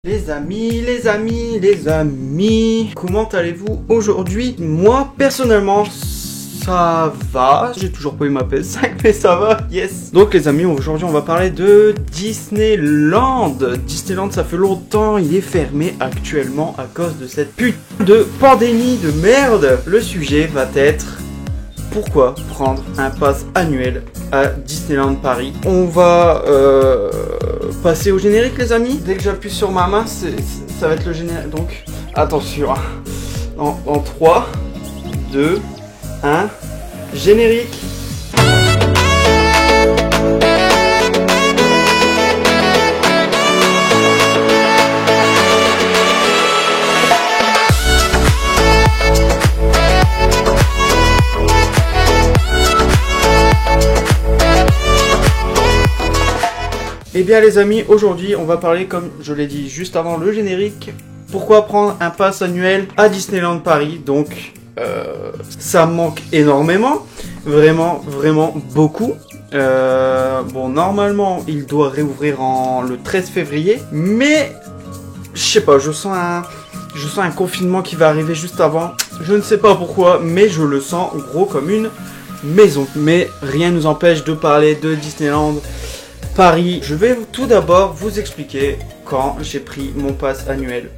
Les amis, comment allez-vous aujourd'hui? Moi, personnellement, ça va. J'ai toujours pas eu ma PS5, mais ça va, yes. Donc les amis, aujourd'hui on va parler de Disneyland. Disneyland, ça fait longtemps, il est fermé actuellement à cause de cette putain de pandémie de merde. Le sujet va être... pourquoi prendre un pass annuel à Disneyland Paris? On va passer au générique les amis. Dès que j'appuie sur ma main, ça va être le générique. Donc attention, en 3, 2, 1, générique. Eh bien les amis, aujourd'hui on va parler, comme je l'ai dit juste avant le générique, pourquoi prendre un pass annuel à Disneyland Paris. Donc ça me manque énormément, vraiment beaucoup. Bon, normalement il doit réouvrir le 13 février, mais je sais pas, je sens un confinement qui va arriver juste avant. Je ne sais pas pourquoi, mais je le sens gros comme une maison. Mais rien ne nous empêche de parler de Disneyland Paris. Je vais tout d'abord vous expliquer quand j'ai pris mon pass annuel.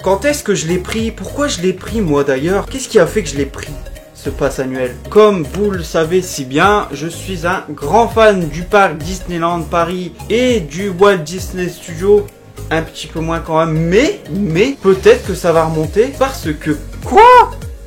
Quand est-ce que je l'ai pris? Pourquoi je l'ai pris moi d'ailleurs? Qu'est-ce qui a fait que je l'ai pris, ce pass annuel? Comme vous le savez si bien, je suis un grand fan du parc Disneyland Paris et du Walt Disney Studio. Un petit peu moins quand même, mais peut-être que ça va remonter parce que... Quoi?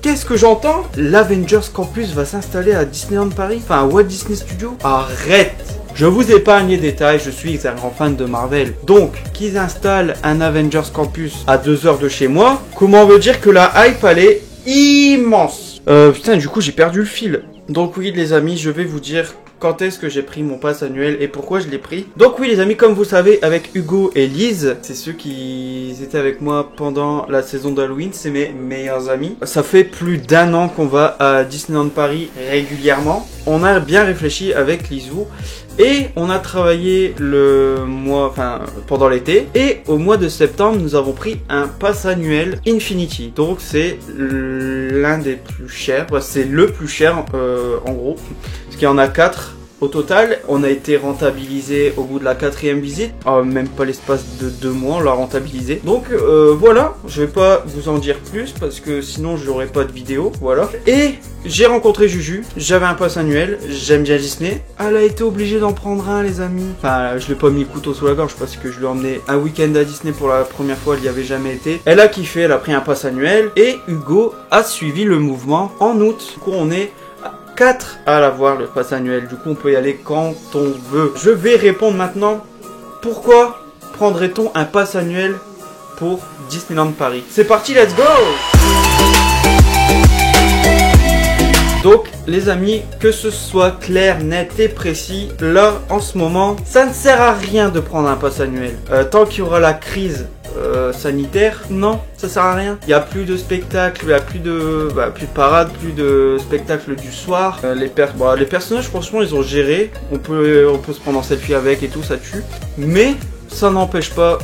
Qu'est-ce que j'entends? L'Avengers Campus va s'installer à Disneyland Paris? Enfin, Walt Disney Studio? Arrête! Je vous épargne les détails, je suis un grand fan de Marvel. Donc, qu'ils installent un Avengers Campus à 2 heures de chez moi, comment veut dire que la hype, elle est immense? Putain, du coup, j'ai perdu le fil. Donc oui, les amis, je vais vous dire quand est-ce que j'ai pris mon pass annuel et pourquoi je l'ai pris. Donc oui, les amis, comme vous savez, avec Hugo et Lise, c'est ceux qui étaient avec moi pendant la saison d'Halloween, c'est mes meilleurs amis. Ça fait plus d'1 an qu'on va à Disneyland Paris régulièrement. On a bien réfléchi avec Lisou. Et on a travaillé pendant l'été. Et au mois de septembre, nous avons pris un pass annuel Infinity. Donc c'est l'un des plus chers. C'est le plus cher en gros. Parce qu'il y en a 4 au total. On a été rentabilisé au bout de la 4e visite. Même pas l'espace de 2 mois, on l'a rentabilisé. Donc voilà, je vais pas vous en dire plus parce que sinon j'aurais pas de vidéo. Voilà. Et j'ai rencontré Juju, j'avais un pass annuel, j'aime bien Disney. Elle a été obligée d'en prendre un les amis. Enfin, je l'ai pas mis le couteau sous la gorge parce que je lui ai emmené un week-end à Disney pour la première fois, elle y avait jamais été. Elle a kiffé, elle a pris un pass annuel et Hugo a suivi le mouvement en août. Du coup on est 4 à l'avoir le pass annuel, du coup on peut y aller quand on veut. Je vais répondre maintenant, pourquoi prendrait-on un pass annuel pour Disneyland Paris? C'est parti, let's go! Donc les amis, que ce soit clair, net et précis, là en ce moment, ça ne sert à rien de prendre un pass annuel. Tant qu'il y aura la crise sanitaire, non, ça sert à rien. Il n'y a plus de spectacle, il n'y a plus de parade, plus de spectacle du soir. Les personnages, franchement, ils ont géré. On peut se prendre en selfie avec et tout, ça tue. Mais ça n'empêche pas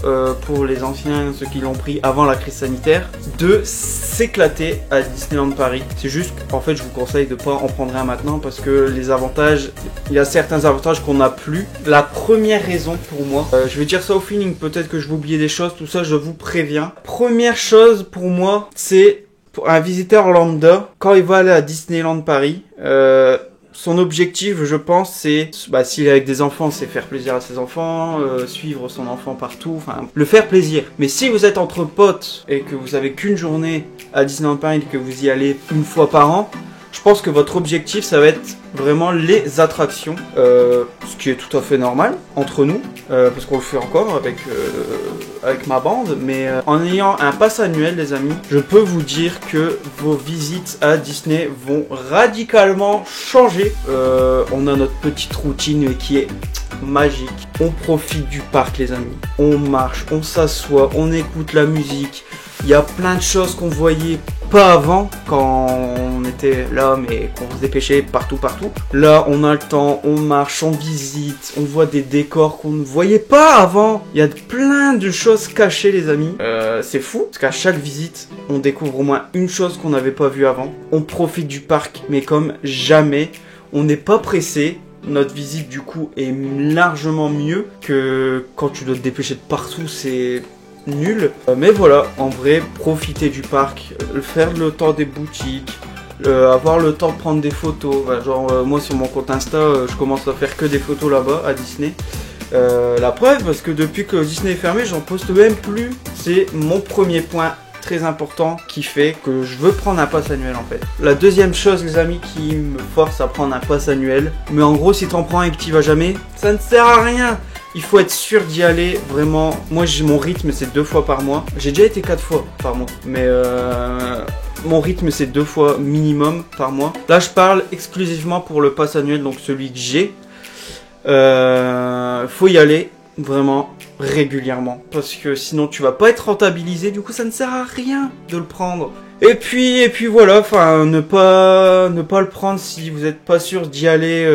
pour les anciens, ceux qui l'ont pris avant la crise sanitaire, de s'éclater à Disneyland Paris. C'est juste qu'en fait je vous conseille de pas en prendre un maintenant parce que les avantages, il y a certains avantages qu'on n'a plus. La première raison pour moi, je vais dire ça au feeling, peut-être que je vais oublier des choses, tout ça je vous préviens. Première chose pour moi, c'est pour un visiteur lambda, quand il va aller à Disneyland Paris, son objectif, je pense, c'est, s'il est avec des enfants, c'est faire plaisir à ses enfants, suivre son enfant partout, enfin, le faire plaisir. Mais si vous êtes entre potes et que vous avez qu'une journée à Disneyland Paris et que vous y allez une fois par an, je pense que votre objectif, ça va être vraiment les attractions, ce qui est tout à fait normal entre nous, parce qu'on le fait encore avec ma bande, mais en ayant un pass annuel les amis, je peux vous dire que vos visites à Disney vont radicalement changer. On a notre petite routine qui est magique, on profite du parc les amis, on marche, on s'assoit, on écoute la musique. Il y a plein de choses qu'on voyait Pas avant, quand on était là, mais qu'on se dépêchait partout. Là, on a le temps, on marche, on visite, on voit des décors qu'on ne voyait pas avant. Il y a plein de choses cachées, les amis. C'est fou, parce qu'à chaque visite, on découvre au moins une chose qu'on n'avait pas vue avant. On profite du parc, mais comme jamais. On n'est pas pressé. Notre visite, du coup, est largement mieux que quand tu dois te dépêcher de partout. C'est nul. Mais voilà, en vrai, profiter du parc, faire le temps des boutiques, avoir le temps de prendre des photos. Bah, genre, moi, sur mon compte Insta, je commence à faire que des photos là-bas, à Disney. La preuve, parce que depuis que Disney est fermé, j'en poste même plus. C'est mon premier point très important qui fait que je veux prendre un pass annuel en fait. La deuxième chose, les amis, qui me force à prendre un pass annuel, mais en gros, si t'en prends un et que t'y vas jamais, ça ne sert à rien. Il faut être sûr d'y aller, vraiment. Moi, mon rythme, c'est 2 fois par mois. J'ai déjà été 4 fois par mois, mais mon rythme, c'est 2 fois minimum par mois. Là, je parle exclusivement pour le pass annuel, donc celui que j'ai. Faut y aller, vraiment, régulièrement. Parce que sinon, tu vas pas être rentabilisé. Du coup, ça ne sert à rien de le prendre. Et puis voilà, enfin, ne pas le prendre si vous n'êtes pas sûr d'y aller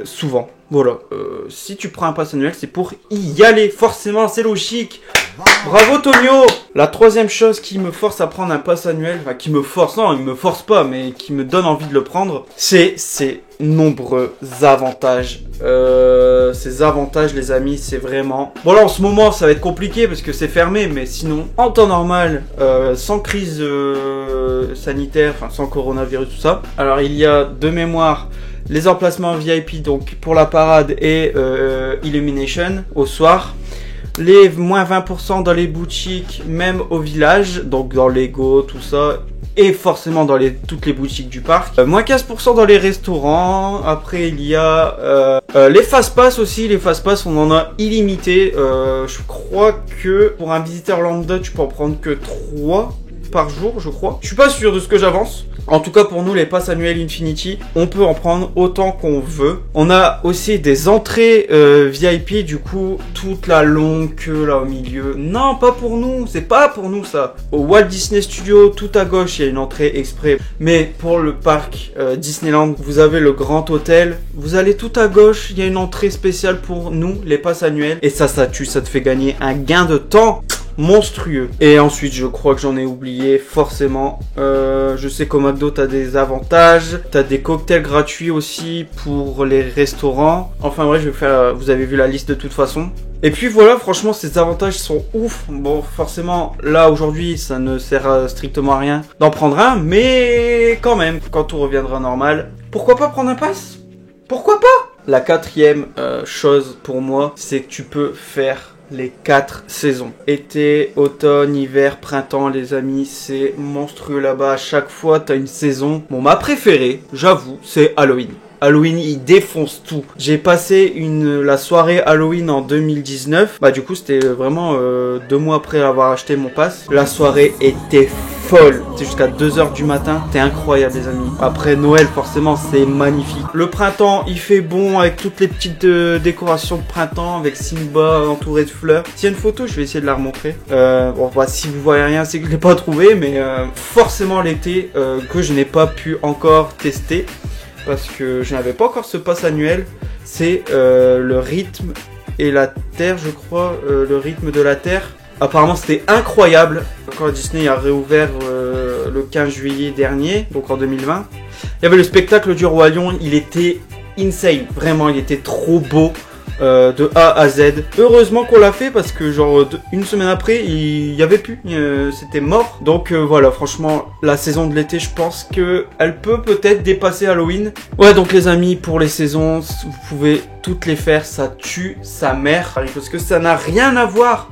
souvent. Voilà, si tu prends un pass annuel, c'est pour y aller, forcément, c'est logique. Bravo Tonio. La troisième chose qui me force à prendre un pass annuel, enfin qui me force, non, il me force pas, mais qui me donne envie de le prendre, c'est ces nombreux avantages. Ces avantages, les amis, c'est vraiment... Bon là, en ce moment, ça va être compliqué parce que c'est fermé, mais sinon, en temps normal, sans crise sanitaire, enfin sans coronavirus, tout ça. Alors, il y a de mémoire les emplacements VIP, donc pour la parade et Illumination au soir. Les moins 20% dans les boutiques, même au village, donc dans Lego, tout ça, et forcément dans toutes les boutiques du parc. Moins 15% dans les restaurants. Après, il y a les fast-pass aussi. Les fast-pass, on en a illimité. Je crois que pour un visiteur lambda, tu peux en prendre que 3 par jour, je crois. Je suis pas sûr de ce que j'avance. En tout cas, pour nous, les passes annuels Infinity, on peut en prendre autant qu'on veut. On a aussi des entrées VIP, du coup, toute la longue queue là au milieu. Non, pas pour nous, c'est pas pour nous ça. Au Walt Disney Studio, tout à gauche, il y a une entrée exprès. Mais pour le parc Disneyland, vous avez le grand hôtel. Vous allez tout à gauche, il y a une entrée spéciale pour nous, les passes annuels. Et ça tue, ça te fait gagner un gain de temps monstrueux. Et ensuite, je crois que j'en ai oublié forcément. Je sais qu'au McDo, t'as des avantages. T'as des cocktails gratuits aussi pour les restaurants. Enfin bref, je vais faire. Vous avez vu la liste de toute façon. Et puis voilà, franchement, ces avantages sont ouf. Bon, forcément, là aujourd'hui, ça ne sert strictement à rien d'en prendre un, mais quand même, quand tout reviendra normal, pourquoi pas prendre un pass? Pourquoi pas? La quatrième chose pour moi, c'est que tu peux faire les 4 saisons. Été, automne, hiver, printemps, les amis, c'est monstrueux là-bas. À chaque fois, t'as une saison. Bon, ma préférée, j'avoue, c'est Halloween. Halloween, il défonce tout. J'ai passé la soirée Halloween en 2019. Bah du coup, c'était vraiment 2 mois après avoir acheté mon pass. La soirée était folle. C'est jusqu'à 2h du matin. C'était incroyable, les amis. Après Noël, forcément, c'est magnifique. Le printemps, il fait bon avec toutes les petites décorations de printemps, avec Simba entouré de fleurs. S'il y a une photo, je vais essayer de la remontrer. Bon, bah, si vous voyez rien, c'est que je l'ai pas trouvé, mais forcément l'été que je n'ai pas pu encore tester. Parce que je n'avais pas encore ce pass annuel, c'est le rythme et la Terre, je crois, le rythme de la Terre. Apparemment, c'était incroyable quand Disney a réouvert le 15 juillet dernier, donc en 2020. Il y avait le spectacle du Roi Lion, il était insane, vraiment, il était trop beau. De A à Z. Heureusement qu'on l'a fait parce que genre une semaine après il y avait plus, c'était mort. Donc voilà, franchement la saison de l'été, je pense que elle peut peut-être dépasser Halloween. Ouais, donc les amis, pour les saisons, vous pouvez toutes les faire, ça tue sa mère parce que ça n'a rien à voir.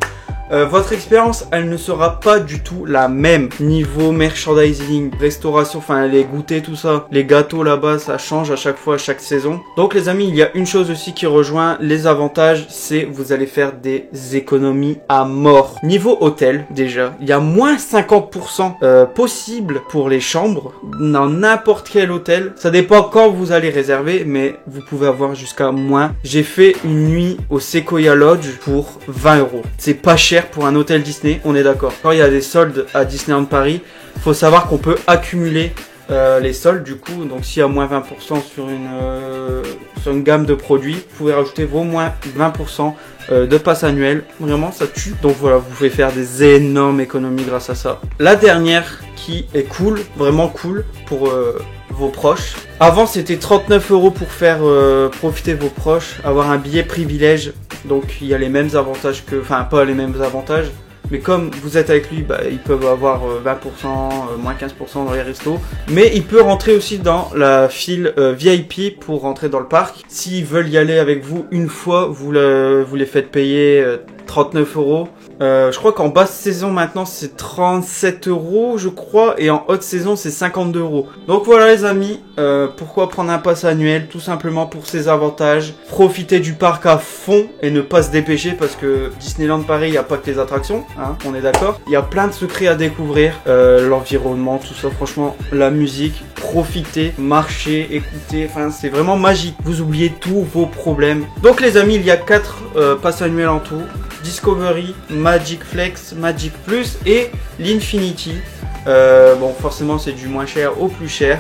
Votre expérience, elle ne sera pas du tout la même. Niveau merchandising, restauration, enfin les goûters, tout ça. Les gâteaux là-bas, ça change à chaque fois, à chaque saison. Donc les amis, il y a une chose aussi qui rejoint les avantages, c'est vous allez faire des économies à mort. Niveau hôtel, déjà, il y a moins 50% possible pour les chambres dans n'importe quel hôtel. Ça dépend quand vous allez réserver, mais vous pouvez avoir jusqu'à moins. J'ai fait une nuit au Sequoia Lodge pour 20 €. C'est pas cher cher pour un hôtel Disney, on est d'accord. Quand il y a des soldes à Disneyland Paris, faut savoir qu'on peut accumuler les soldes du coup. Donc s'il y a moins 20% sur une gamme de produits, vous pouvez rajouter vos moins 20% de passe annuel. Vraiment ça tue. Donc voilà, vous pouvez faire des énormes économies grâce à ça. La dernière qui est cool, vraiment cool pour vos proches. Avant c'était 39 € pour faire profiter vos proches, avoir un billet privilège. Donc il y a les mêmes avantages que, enfin pas les mêmes avantages, mais comme vous êtes avec lui, bah, ils peuvent avoir 20%, moins 15% dans les restos. Mais il peut rentrer aussi dans la file VIP pour rentrer dans le parc. S'ils veulent y aller avec vous une fois, vous les faites payer 39 €. Je crois qu'en basse saison maintenant c'est 37 € je crois, et en haute saison c'est 52 €. Donc voilà les amis, pourquoi prendre un pass annuel? Tout simplement pour ses avantages. Profiter du parc à fond et ne pas se dépêcher, parce que Disneyland Paris, il n'y a pas que les attractions, hein, on est d'accord. Il y a plein de secrets à découvrir, l'environnement, tout ça, franchement, la musique, profitez, marchez, écoutez, enfin c'est vraiment magique. Vous oubliez tous vos problèmes. Donc les amis, il y a 4 passes annuels en tout. Discovery, Magic Flex, Magic Plus et l'Infinity. Bon, forcément, c'est du moins cher au plus cher.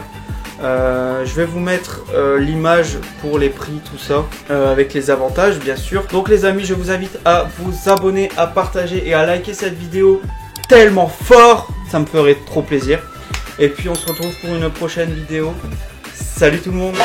Je vais vous mettre l'image pour les prix, tout ça, avec les avantages, bien sûr. Donc, les amis, je vous invite à vous abonner, à partager et à liker cette vidéo tellement fort. Ça me ferait trop plaisir. Et puis, on se retrouve pour une prochaine vidéo. Salut tout le monde!